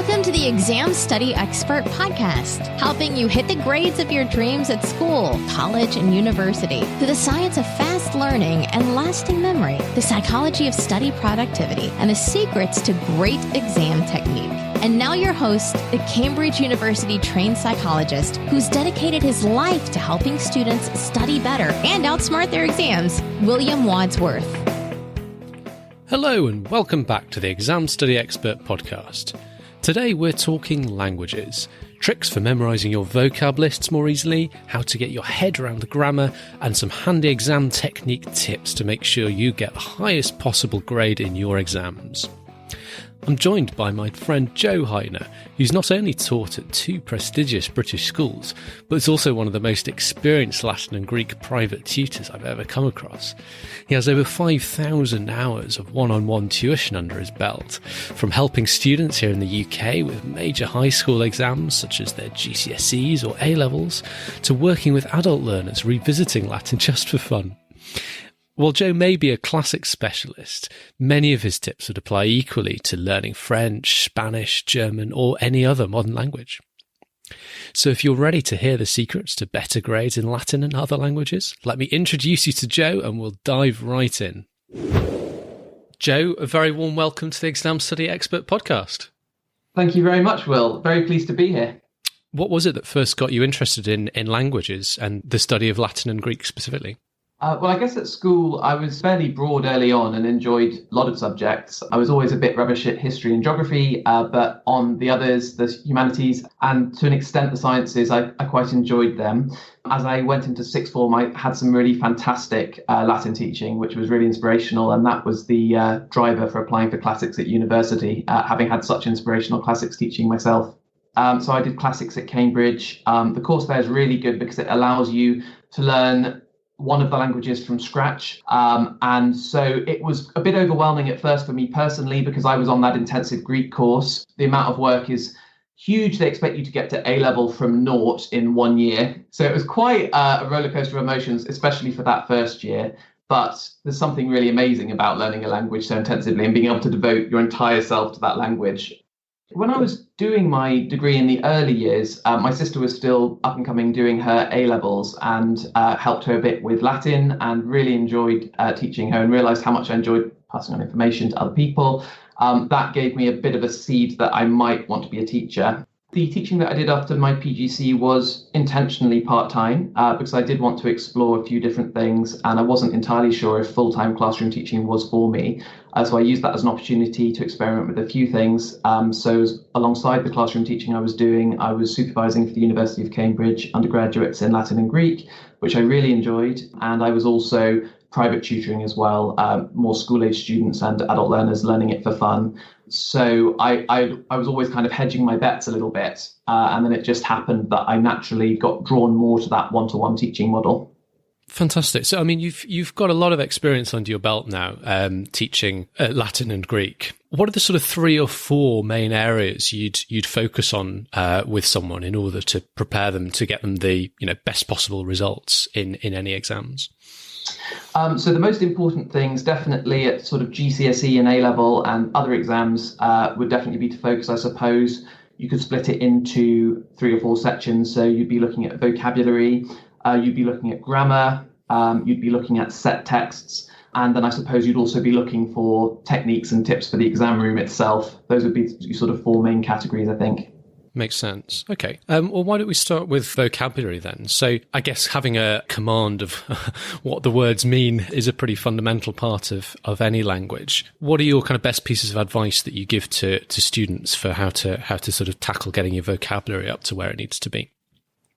Welcome to the Exam Study Expert Podcast, helping you hit the grades of your dreams at school, college, and university through the science of fast learning and lasting memory, the psychology of study productivity, and the secrets to great exam technique. And now your host, the Cambridge University trained psychologist who's dedicated his life to helping students study better and outsmart their exams, William Wadsworth. Hello and welcome back to the Exam Study Expert Podcast. Today we're talking languages, tricks for memorising your vocab lists more easily, how to get your head around the grammar, and some handy exam technique tips to make sure you get the highest possible grade in your exams. I'm joined by my friend Joe Hytner, who's not only taught at two prestigious British schools, but is also one of the most experienced Latin and Greek private tutors I've ever come across. He has over 5,000 hours of one-on-one tuition under his belt, from helping students here in the UK with major high school exams such as their GCSEs or A-levels, to working with adult learners revisiting Latin just for fun. While Joe may be a classic specialist, many of his tips would apply equally to learning French, Spanish, German, or any other modern language. So if you're ready to hear the secrets to better grades in Latin and other languages, let me introduce you to Joe and we'll dive right in. Joe, a very warm welcome to the Exam Study Expert Podcast. Thank you very much, Will. Very pleased to be here. What was it that first got you interested in languages and the study of Latin and Greek specifically? Well, I guess at school I was fairly broad early on and enjoyed a lot of subjects. I was always a bit rubbish at history and geography, but on the others, the humanities, and to an extent the sciences, I quite enjoyed them. As I went into sixth form, I had some really fantastic Latin teaching, which was really inspirational, and that was the driver for applying for classics at university, having had such inspirational classics teaching myself. So I did classics at Cambridge. The course there is really good because it allows you to learn one of the languages from scratch. And so it was a bit overwhelming at first for me personally because I was on that intensive Greek course. The amount of work is huge. They expect you to get to A-level from naught in 1 year. So it was quite a roller coaster of emotions, especially for that first year. But there's something really amazing about learning a language so intensively and being able to devote your entire self to that language. When I was doing my degree in the early years, my sister was still up and coming doing her A-levels and helped her a bit with Latin and really enjoyed teaching her and realised how much I enjoyed passing on information to other people. That gave me a bit of a seed that I might want to be a teacher. The teaching that I did after my PGC was intentionally part-time because I did want to explore a few different things and I wasn't entirely sure if full-time classroom teaching was for me. So I used that as an opportunity to experiment with a few things. So alongside the classroom teaching I was doing, I was supervising for the University of Cambridge undergraduates in Latin and Greek, which I really enjoyed. And I was also private tutoring as well, more school-age students and adult learners learning it for fun. So I was always kind of hedging my bets a little bit. And then it just happened that I naturally got drawn more to that one-to-one teaching model. Fantastic. So, I mean, you've got a lot of experience under your belt now, teaching Latin and Greek. What are the sort of 3 or 4 main areas you'd focus on with someone in order to prepare them to get them the best possible results in any exams? So the most important things definitely at sort of GCSE and A-level and other exams would definitely be to focus, I suppose. You could split it into 3 or 4 sections. So you'd be looking at vocabulary, you'd be looking at grammar, you'd be looking at set texts, and then I suppose you'd also be looking for techniques and tips for the exam room itself. Those would be sort of 4 main categories, I think. Makes sense. Okay. Well, why don't we start with vocabulary then? So I guess having a command of what the words mean is a pretty fundamental part of any language. What are your kind of best pieces of advice that you give to students for how to sort of tackle getting your vocabulary up to where it needs to be?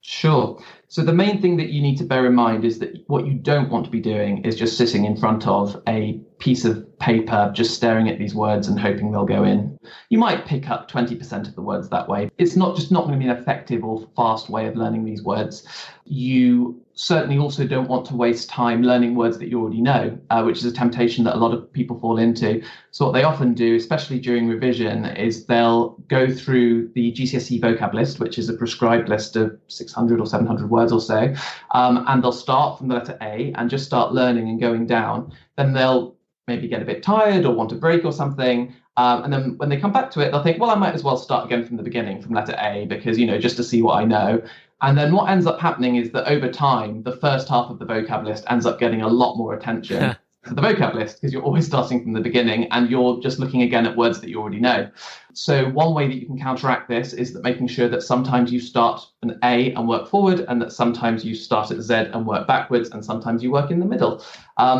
Sure. So the main thing that you need to bear in mind is that what you don't want to be doing is just sitting in front of a piece of paper, just staring at these words and hoping they'll go in. You might pick up 20% of the words that way. It's not going to be an effective or fast way of learning these words. You certainly also don't want to waste time learning words that you already know, which is a temptation that a lot of people fall into. So what they often do, especially during revision, is they'll go through the GCSE vocab list, which is a prescribed list of 600 or 700 words or so, and they'll start from the letter A and just start learning and going down. Then they'll maybe get a bit tired or want a break or something, And then when they come back to it, they'll think, well, I might as well start again from the beginning, from letter A, because, just to see what I know. And then what ends up happening is that over time, the first half of the vocab list ends up getting a lot more attention to the vocab list, because you're always starting from the beginning and you're just looking again at words that you already know. So one way that you can counteract this is that making sure that sometimes you start an A and work forward, and that sometimes you start at Z and work backwards, and sometimes you work in the middle.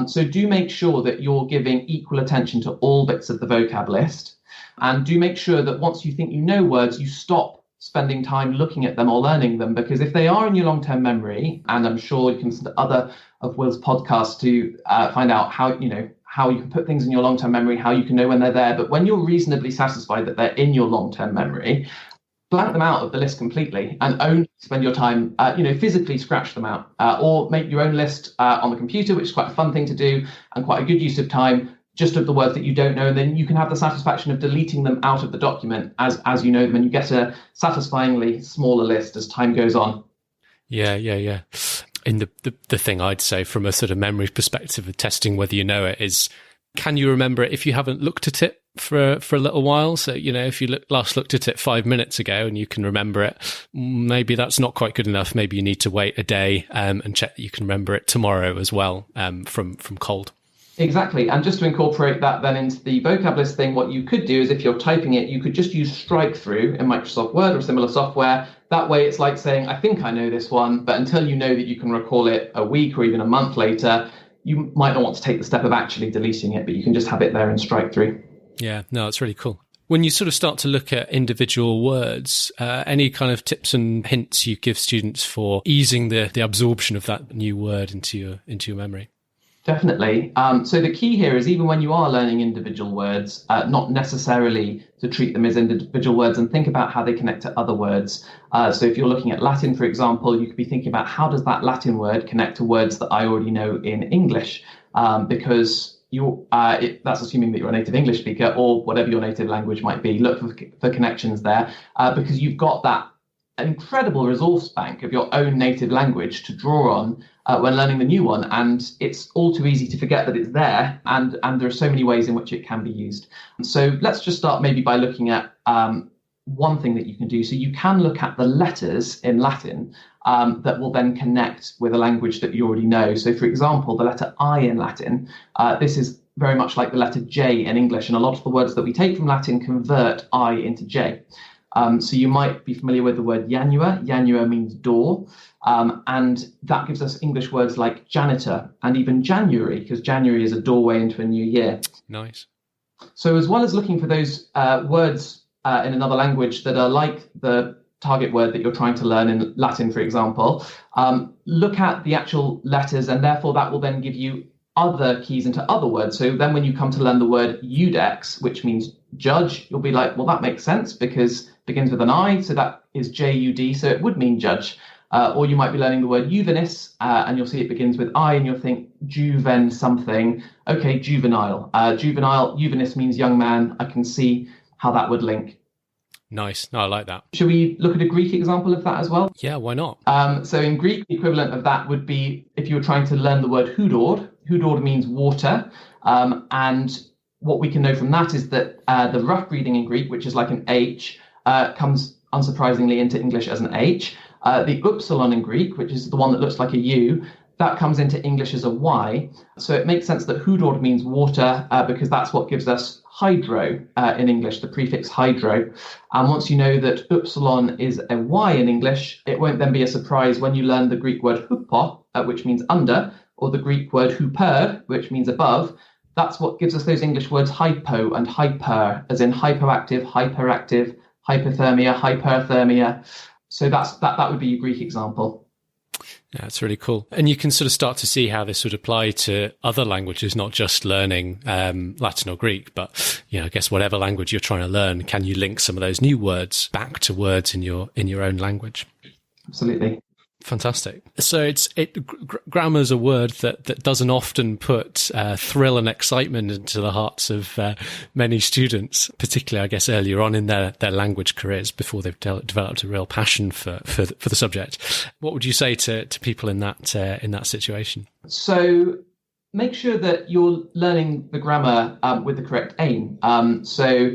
So do make sure that you're giving equal attention to all bits of the vocab list, and do make sure that once you think you know words, you stop spending time looking at them or learning them, because if they are in your long-term memory, and I'm sure you can listen to other of Will's podcasts to find out how you can put things in your long-term memory, how you can know when they're there. But when you're reasonably satisfied that they're in your long-term memory, blank them out of the list completely and only spend your time, physically scratch them out, or make your own list on the computer, which is quite a fun thing to do and quite a good use of time, just of the words that you don't know. And then you can have the satisfaction of deleting them out of the document as you know them, and you get a satisfyingly smaller list as time goes on. Yeah. And the thing I'd say from a sort of memory perspective of testing whether you know it is, can you remember it if you haven't looked at it for a little while? So, if you last looked at it 5 minutes ago and you can remember it, maybe that's not quite good enough. Maybe you need to wait a day and check that you can remember it tomorrow as well, from cold. Exactly. And just to incorporate that then into the vocab list thing, what you could do is, if you're typing it, you could just use strike through in Microsoft Word or similar software. That way it's like saying, I think I know this one, but until you know that you can recall it a week or even a month later, you might not want to take the step of actually deleting it, but you can just have it there in strike through. Yeah, no, it's really cool. When you sort of start to look at individual words, any kind of tips and hints you give students for easing the absorption of that new word into your memory? Definitely. So the key here is, even when you are learning individual words, not necessarily to treat them as individual words, and think about how they connect to other words. So if you're looking at Latin, for example, you could be thinking about, how does that Latin word connect to words that I already know in English? Because that's assuming that you're a native English speaker, or whatever your native language might be. Look for connections there, because you've got that incredible resource bank of your own native language to draw on when learning the new one, and it's all too easy to forget that it's there, and there are so many ways in which it can be used. So let's just start maybe by looking at one thing that you can do. So you can look at the letters in Latin that will then connect with a language that you already know. So for example, the letter I in Latin, this is very much like the letter J in English, and a lot of the words that we take from Latin convert I into J. So you might be familiar with the word janua. Janua means door, and that gives us English words like janitor and even January, because January is a doorway into a new year. Nice. So as well as looking for those words in another language that are like the target word that you're trying to learn in Latin, for example, look at the actual letters, and therefore that will then give you other keys into other words. So then when you come to learn the word judex, which means judge, you'll be like, well, that makes sense because it begins with an I, so that is J-U-D, so it would mean judge. Or you might be learning the word juvenis, and you'll see it begins with I, and you'll think juven something. Okay, juvenile. Juvenis means young man. I can see how that would link. Nice. No, I like that. Should we look at a Greek example of that as well? Yeah, why not? So in Greek, the equivalent of that would be if you were trying to learn the word hudord. Hudord means water. And what we can know from that is that the rough reading in Greek, which is like an H, comes unsurprisingly into English as an H. The upsilon in Greek, which is the one that looks like a U, that comes into English as a Y. So it makes sense that hudord means water, because that's what gives us hydro in English, the prefix hydro. And once you know that upsilon is a Y in English, it won't then be a surprise when you learn the Greek word hupo, which means under, or the Greek word huper, which means above. That's what gives us those English words hypo and hyper, as in hypoactive, hyperactive, hypothermia, hyperthermia. So that would be your Greek example. Yeah, it's really cool. And you can sort of start to see how this would apply to other languages, not just learning Latin or Greek, but, I guess whatever language you're trying to learn, can you link some of those new words back to words in your own language? Absolutely. Fantastic. So grammar's a word that doesn't often put thrill and excitement into the hearts of many students, particularly, I guess, earlier on in their language careers before they've developed a real passion for the subject. What would you say to people in that situation? So make sure that you're learning the grammar with the correct aim. So,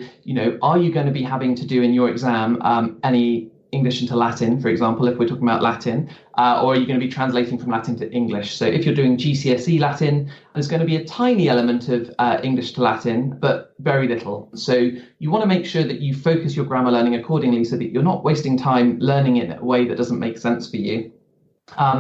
are you going to be having to do in your exam any English into Latin, for example, if we're talking about Latin, or are you going to be translating from Latin to English? So if you're doing GCSE Latin, there's going to be a tiny element of English to Latin, but very little. So you want to make sure that you focus your grammar learning accordingly so that you're not wasting time learning it in a way that doesn't make sense for you.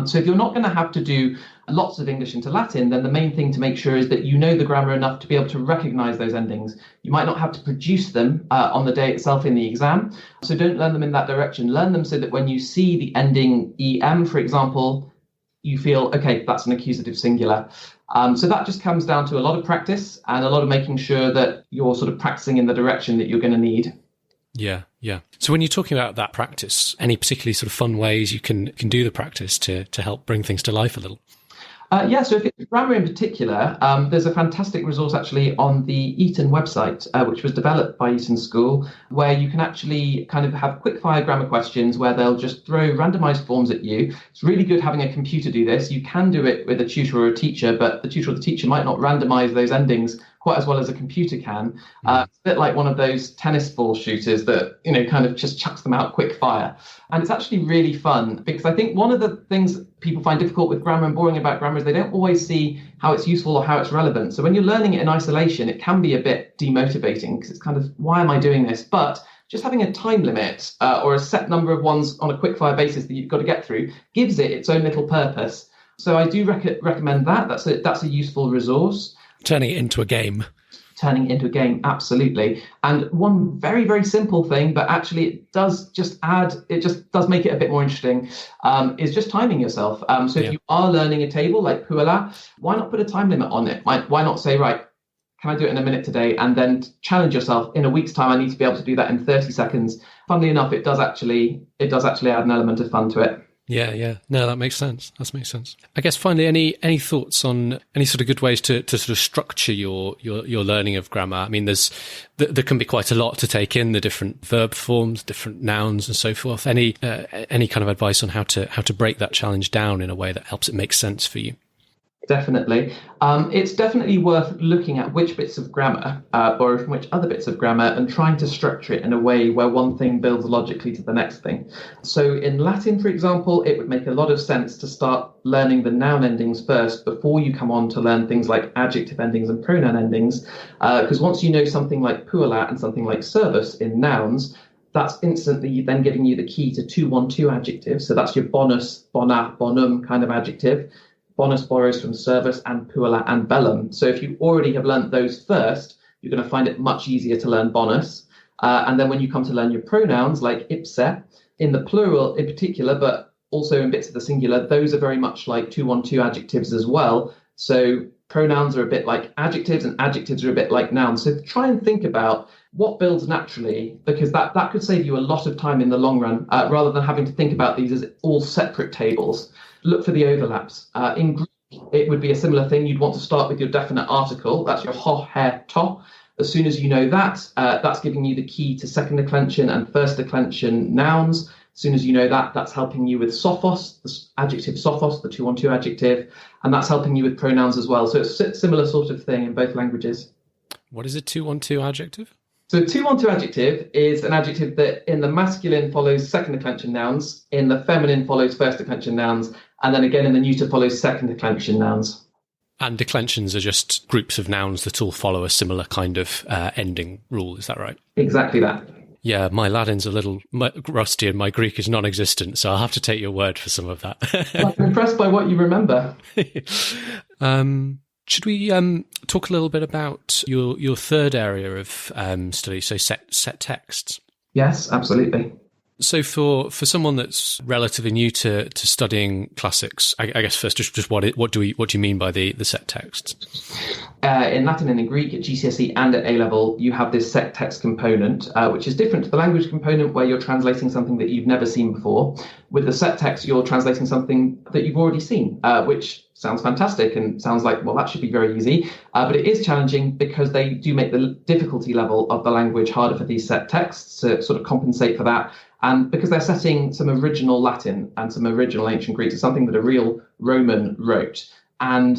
So if you're not going to have to do lots of English into Latin, then the main thing to make sure is that you know the grammar enough to be able to recognize those endings. You might not have to produce them on the day itself in the exam, so don't learn them in that direction. Learn them so that when you see the ending em, for example, you feel, okay, that's an accusative singular. So that just comes down to a lot of practice and a lot of making sure that you're sort of practicing in the direction that you're going to need. Yeah. So when you're talking about that practice, any particularly sort of fun ways you can do the practice to help bring things to life a little? So if it's grammar in particular, there's a fantastic resource actually on the Eton website, which was developed by Eton School, where you can actually kind of have quick-fire grammar questions where they'll just throw randomized forms at you. It's really good having a computer do this. You can do it with a tutor or a teacher, but the tutor or the teacher might not randomize those endings quite as well as a computer can. It's a bit like one of those tennis ball shooters that, kind of just chucks them out quick fire. And it's actually really fun because I think one of the things people find difficult with grammar and boring about grammar is they don't always see how it's useful or how it's relevant. So when you're learning it in isolation, it can be a bit demotivating because it's kind of, why am I doing this? But just having a time limit or a set number of ones on a quick fire basis that you've got to get through gives it its own little purpose. So I do recommend that. That's a useful resource. Turning it into a game. Turning it into a game, absolutely. And one very, very simple thing, but actually it does make it a bit more interesting, is just timing yourself. So if you are learning a table like Puella, why not put a time limit on it? Why not say, right, can I do it in a minute today? And then challenge yourself, in a week's time, I need to be able to do that in 30 seconds. Funnily enough, it does actually add an element of fun to it. Yeah. No, that makes sense. I guess finally, any thoughts on any sort of good ways to sort of structure your learning of grammar? I mean, there can be quite a lot to take in, the different verb forms, different nouns and so forth. Any kind of advice on how to break that challenge down in a way that helps it make sense for you? Definitely. It's definitely worth looking at which bits of grammar borrow from which other bits of grammar and trying to structure it in a way where one thing builds logically to the next thing. So in Latin, for example, it would make a lot of sense to start learning the noun endings first before you come on to learn things like adjective endings and pronoun endings. Because once you know something like puella and something like servus in nouns, that's instantly then giving you the key to 2-1-2 adjectives. So that's your bonus, bona, bonum kind of adjective. Bonus borrows from servus and puella and bellum. So if you already have learnt those first, you're going to find it much easier to learn bonus. And then when you come to learn your pronouns, like ipse, in the plural in particular, but also in bits of the singular, those are very much like 2-1-2 adjectives as well. So pronouns are a bit like adjectives and adjectives are a bit like nouns. So try and think about what builds naturally, because that could save you a lot of time in the long run, rather than having to think about these as all separate tables. Look for the overlaps. In Greek, it would be a similar thing. You'd want to start with your definite article. That's your ho, he, to. As soon as you know that, that's giving you the key to second declension and first declension nouns. As soon as you know that, that's helping you with sophos, the adjective sophos, the 2-1-2 adjective, and that's helping you with pronouns as well. So it's a similar sort of thing in both languages. What is a 2-1-2 adjective? So 2-1-2 adjective is an adjective that in the masculine follows second declension nouns, in the feminine follows first declension nouns, and then again in the neuter follows second declension nouns. And declensions are just groups of nouns that all follow a similar kind of ending rule, is that right? Exactly that. Yeah, my Latin's a little rusty and my Greek is non-existent, so I'll have to take your word for some of that. I'm impressed by what you remember. Should we talk a little bit about your third area of study, so set texts? Yes, absolutely. So for someone that's relatively new to studying classics, I guess first just what do you mean by the set texts? In Latin and in Greek at GCSE and at A-level, you have this set text component, which is different to the language component where you're translating something that you've never seen before. With the set text, you're translating something that you've already seen, which sounds fantastic and sounds like, well, that should be very easy. But it is challenging because they do make the difficulty level of the language harder for these set texts to sort of compensate for that. And because they're setting some original Latin and some original ancient Greek, so something that a real Roman wrote. And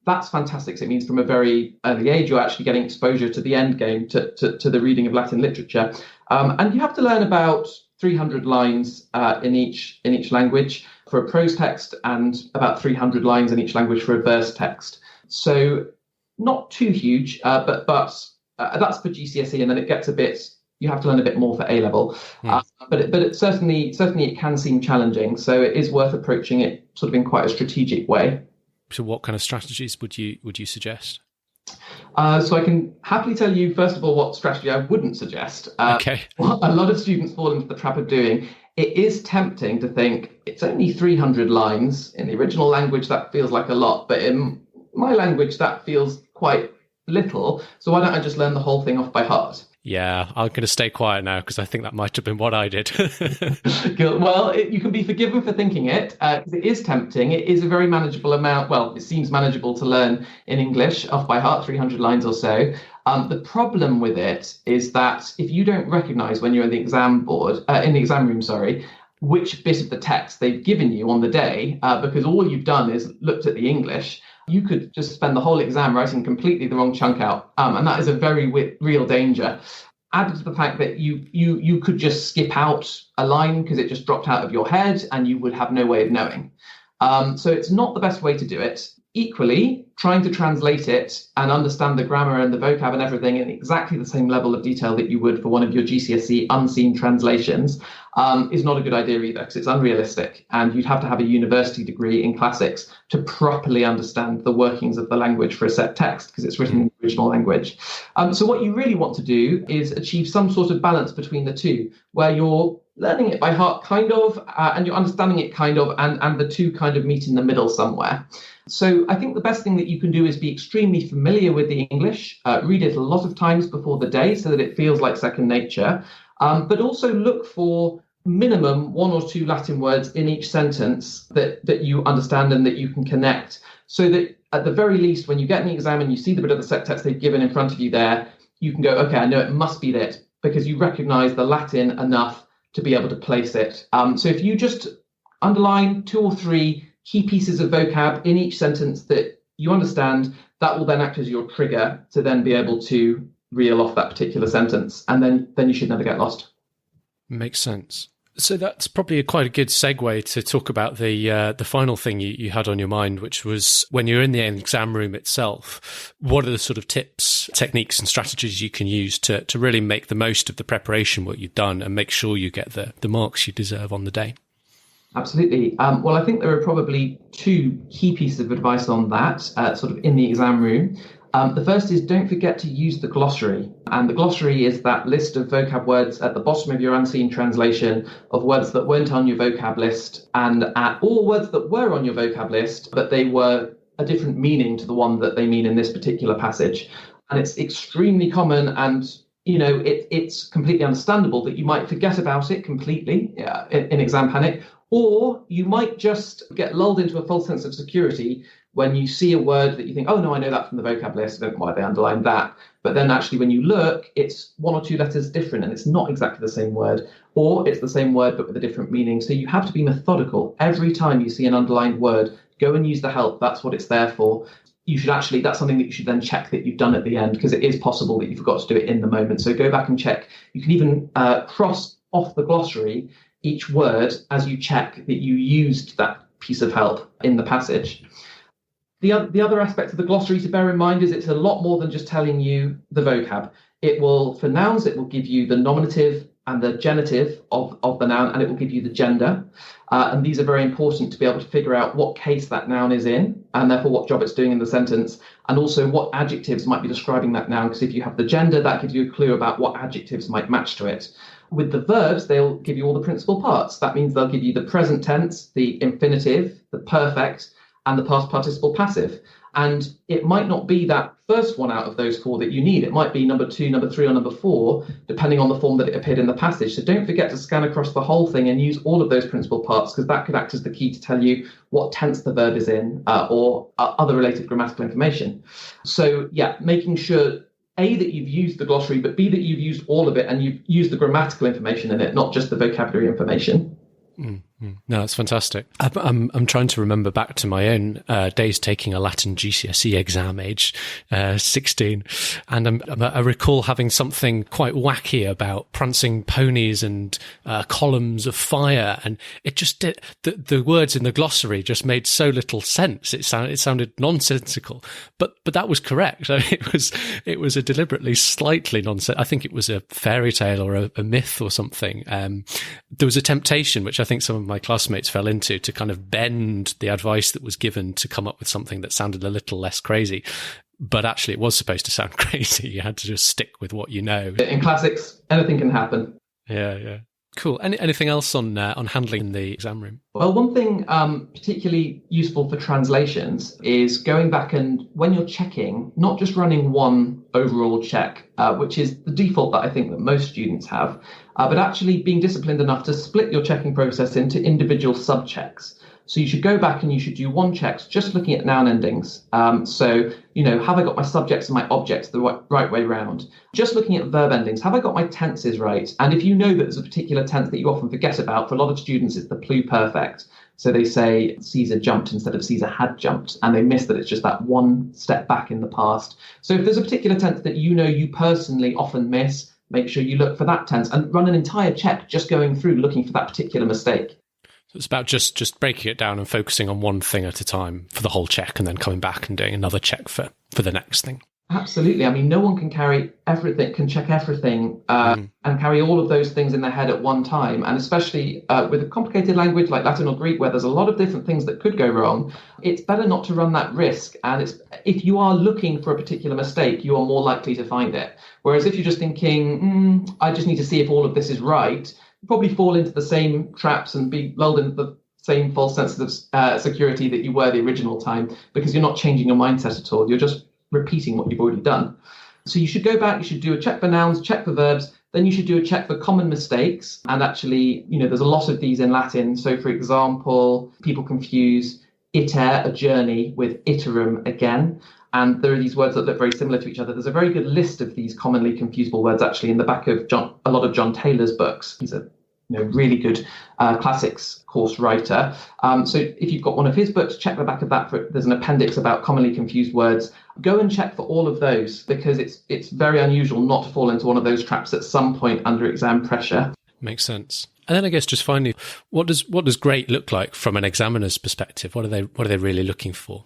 that's fantastic. So it means from a very early age, you're actually getting exposure to the end game, to the reading of Latin literature. And you have to learn about 300 lines in each language for a prose text, and about 300 lines in each language for a verse text. So not too huge, but that's for GCSE, and then it gets you have to learn a bit more for A-level. But it certainly it can seem challenging. So it is worth approaching it sort of in quite a strategic way. So what kind of strategies would you suggest? So I can happily tell you, first of all, what strategy I wouldn't suggest. Okay. What a lot of students fall into the trap of doing. It is tempting to think it's only 300 lines. In the original language, that feels like a lot, but in my language, that feels quite little. So why don't I just learn the whole thing off by heart? Yeah, I'm going to stay quiet now because I think that might have been what I did. Well, you can be forgiven for thinking it, because it is tempting. It is a very manageable amount. Well, it seems manageable to learn in English off by heart, 300 lines or so. The problem with it is that if you don't recognise when you're in the exam room, which bit of the text they've given you on the day, because all you've done is looked at the English, you could just spend the whole exam writing completely the wrong chunk out. And that is a very real danger. Added to the fact that you could just skip out a line because it just dropped out of your head and you would have no way of knowing. So it's not the best way to do it. Equally, trying to translate it and understand the grammar and the vocab and everything in exactly the same level of detail that you would for one of your GCSE unseen translations is not a good idea either, because it's unrealistic. And you'd have to have a university degree in classics to properly understand the workings of the language for a set text, because it's written in the original language. So what you really want to do is achieve some sort of balance between the two, where you're learning it by heart kind of, and you're understanding it kind of, and the two kind of meet in the middle somewhere. So I think the best thing that you can do is be extremely familiar with the English, read it a lot of times before the day so that it feels like second nature, but also look for minimum 1 or 2 Latin words in each sentence that you understand and that you can connect, so that at the very least, when you get in the exam and you see the bit of the set text they've given in front of you there, you can go, okay, I know it must be that, because you recognise the Latin enough to be able to place it. So if you just underline 2 or 3 key pieces of vocab in each sentence that you understand, that will then act as your trigger to then be able to reel off that particular sentence, and then you should never get lost. Makes sense. So that's probably quite a good segue to talk about the final thing you had on your mind, which was when you're in the exam room itself, what are the sort of tips, techniques and strategies you can use to really make the most of the preparation, what you've done, and make sure you get the marks you deserve on the day? Absolutely. Well, I think there are probably 2 key pieces of advice on that, sort of in the exam room. The first is, don't forget to use the glossary. And the glossary is that list of vocab words at the bottom of your unseen translation of words that weren't on your vocab list, and all words that were on your vocab list, but they were a different meaning to the one that they mean in this particular passage. And it's extremely common, and it's completely understandable that you might forget about it completely in exam panic, or you might just get lulled into a false sense of security when you see a word that you think, oh no, I know that from the vocab list, I don't know why they underlined that. But then actually when you look, it's 1 or 2 letters different and it's not exactly the same word, or it's the same word but with a different meaning. So you have to be methodical. Every time you see an underlined word, go and use the help. That's what it's there for. That's something that you should then check that you've done at the end, because it is possible that you forgot to do it in the moment. So go back and check. You can even cross off the glossary each word as you check that you used that piece of help in the passage. The other aspect of the glossary to bear in mind is it's a lot more than just telling you the vocab. For nouns, it will give you the nominative and the genitive of the noun, and it will give you the gender. And these are very important to be able to figure out what case that noun is in, and therefore what job it's doing in the sentence, and also what adjectives might be describing that noun, because if you have the gender, that gives you a clue about what adjectives might match to it. With the verbs, they'll give you all the principal parts. That means they'll give you the present tense, the infinitive, the perfect, and the past participle passive. And it might not be that first one out of those 4 that you need. It might be number 2, number 3, or number 4, depending on the form that it appeared in the passage. So don't forget to scan across the whole thing and use all of those principal parts, because that could act as the key to tell you what tense the verb is in, or other related grammatical information. So yeah, making sure, A, that you've used the glossary, but B, that you've used all of it and you've used the grammatical information in it, not just the vocabulary information. No, that's fantastic. I'm trying to remember back to my own days taking a Latin GCSE exam, age 16, and I recall having something quite wacky about prancing ponies and columns of fire, and it just did. The words in the glossary just made so little sense. It sounded nonsensical, but that was correct. I mean, it was a deliberately slightly nonsense. I think it was a fairy tale or a myth or something. There was a temptation, which I think some of my classmates fell into, to kind of bend the advice that was given to come up with something that sounded a little less crazy. But actually, it was supposed to sound crazy. You had to just stick with what you know. In classics, anything can happen. Yeah. Cool. Anything else on handling in the exam room? Well, one thing particularly useful for translations is going back and when you're checking, not just running one overall check, which is the default that I think that most students have, but actually being disciplined enough to split your checking process into individual sub-checks. So you should go back and you should do one check just looking at noun endings. So, have I got my subjects and my objects the right way round? Just looking at verb endings, have I got my tenses right? And if you know that there's a particular tense that you often forget about, for a lot of students, it's the pluperfect. So they say Caesar jumped instead of Caesar had jumped, and they miss that it's just that one step back in the past. So if there's a particular tense that you personally often miss, make sure you look for that tense and run an entire check just going through looking for that particular mistake. So it's about just breaking it down and focusing on one thing at a time for the whole check, and then coming back and doing another check for the next thing. Absolutely. I mean, no one can check everything and carry all of those things in their head at one time. And especially with a complicated language like Latin or Greek, where there's a lot of different things that could go wrong, it's better not to run that risk. And if you are looking for a particular mistake, you are more likely to find it. Whereas if you're just thinking, I just need to see if all of this is right, you probably fall into the same traps and be lulled into the same false sense of security that you were the original time, because you're not changing your mindset at all. You're just repeating what you've already done. So you should go back, you should do a check for nouns, check for verbs, then you should do a check for common mistakes. And actually, there's a lot of these in Latin. So for example, people confuse iter, a journey, with iterum, again. And there are these words that look very similar to each other. There's a very good list of these commonly confusable words actually in the back of a lot of John Taylor's books. He's a really good classics course writer. So if you've got one of his books, check the back of that. There's an appendix about commonly confused words. Go and check for all of those, because it's very unusual not to fall into one of those traps at some point under exam pressure. Makes sense. And then I guess just finally, what does great look like from an examiner's perspective? What are they really looking for?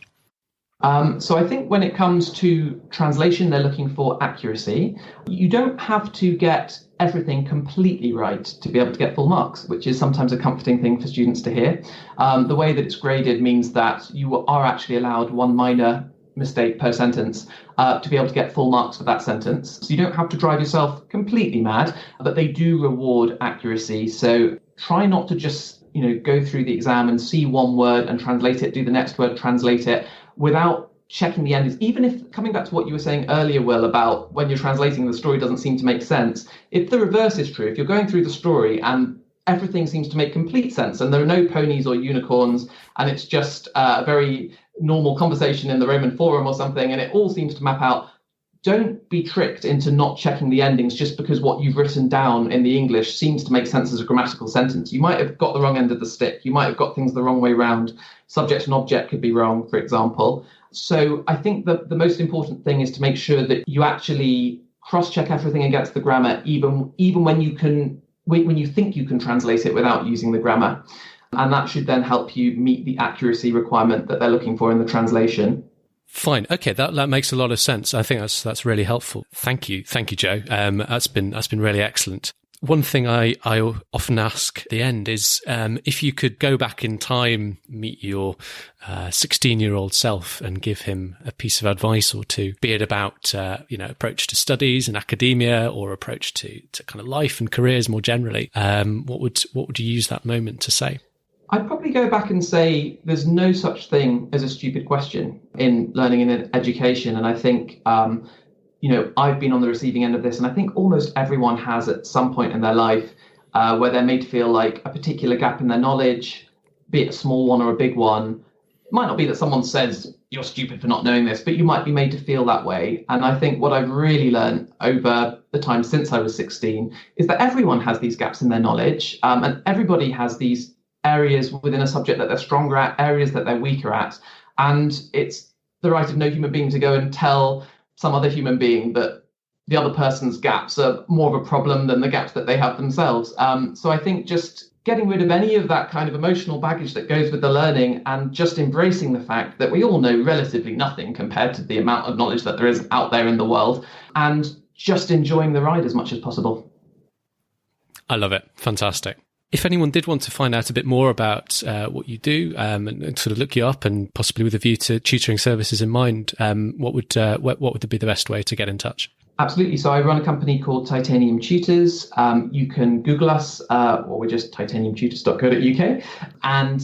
So I think when it comes to translation, they're looking for accuracy. You don't have to get everything completely right to be able to get full marks, which is sometimes a comforting thing for students to hear. The way that it's graded means that you are actually allowed one minor mistake per sentence to be able to get full marks for that sentence. So you don't have to drive yourself completely mad, but they do reward accuracy. So try not to just go through the exam and see one word and translate it, do the next word, translate it, without checking the endings. Even if, coming back to what you were saying earlier, Will, about when you're translating, the story doesn't seem to make sense. If the reverse is true, if you're going through the story and everything seems to make complete sense and there are no ponies or unicorns and it's just a very normal conversation in the Roman Forum or something, and it all seems to map out, don't be tricked into not checking the endings just because what you've written down in the English seems to make sense as a grammatical sentence. You might have got the wrong end of the stick. You might have got things the wrong way round. Subject and object could be wrong, for example. So I think that the most important thing is to make sure that you actually cross-check everything against the grammar, even when you think you can translate it without using the grammar. And that should then help you meet the accuracy requirement that they're looking for in the translation. Fine. Okay, that makes a lot of sense. I think that's really helpful. Thank you, Joe. That's been really excellent. One thing I often ask at the end is if you could go back in time, meet your 16-year-old self, and give him a piece of advice or two, be it about approach to studies and academia, or approach to kind of life and careers more generally. What would you use that moment to say? I'd probably go back and say there's no such thing as a stupid question in learning and education. And I think, I've been on the receiving end of this, and I think almost everyone has at some point in their life where they're made to feel like a particular gap in their knowledge, be it a small one or a big one. It might not be that someone says you're stupid for not knowing this, but you might be made to feel that way. And I think what I've really learned over the time since I was 16 is that everyone has these gaps in their knowledge, and everybody has these areas within a subject that they're stronger at, areas that they're weaker at. And it's the right of no human being to go and tell some other human being that the other person's gaps are more of a problem than the gaps that they have themselves. So I think just getting rid of any of that kind of emotional baggage that goes with the learning and just embracing the fact that we all know relatively nothing compared to the amount of knowledge that there is out there in the world, and just enjoying the ride as much as possible. I love it. Fantastic. If anyone did want to find out a bit more about what you do and sort of look you up, and possibly with a view to tutoring services in mind, what would be the best way to get in touch? Absolutely. So I run a company called Titanium Tutors. You can Google us, or we're just titaniumtutors.co.uk. And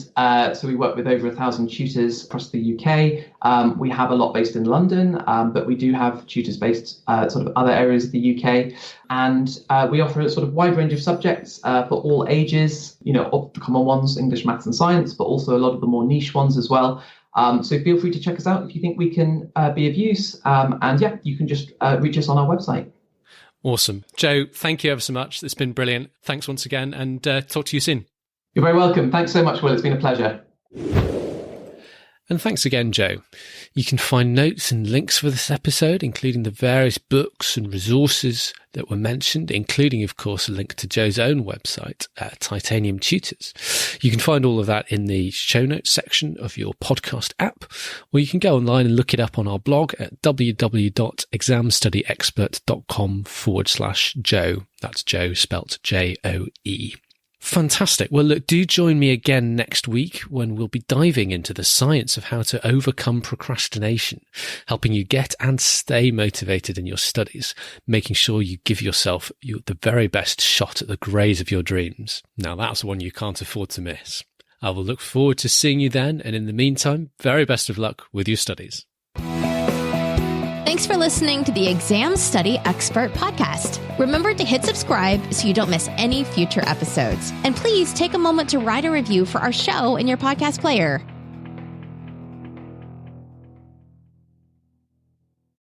so we work with over 1,000 tutors across the UK. We have a lot based in London, but we do have tutors based sort of other areas of the UK. And we offer a sort of wide range of subjects for all ages, of the common ones, English, maths and science, but also a lot of the more niche ones as well. So feel free to check us out if you think we can be of use. And yeah, you can just reach us on our website. Awesome. Joe, thank you ever so much. It's been brilliant. Thanks once again, and talk to you soon. You're very welcome. Thanks so much, Will. It's been a pleasure. And thanks again, Joe. You can find notes and links for this episode, including the various books and resources that were mentioned, including, of course, a link to Joe's own website, Titanium Tutors. You can find all of that in the show notes section of your podcast app, or you can go online and look it up on our blog at www.examstudyexpert.com/Joe. That's Joe spelt Joe. Fantastic. Well, look, do join me again next week when we'll be diving into the science of how to overcome procrastination, helping you get and stay motivated in your studies, making sure you give yourself the very best shot at the grades of your dreams. Now, that's one you can't afford to miss. I will look forward to seeing you then, and in the meantime, very best of luck with your studies. Thanks for listening to the Exam Study Expert podcast. Remember to hit subscribe so you don't miss any future episodes. And please take a moment to write a review for our show in your podcast player.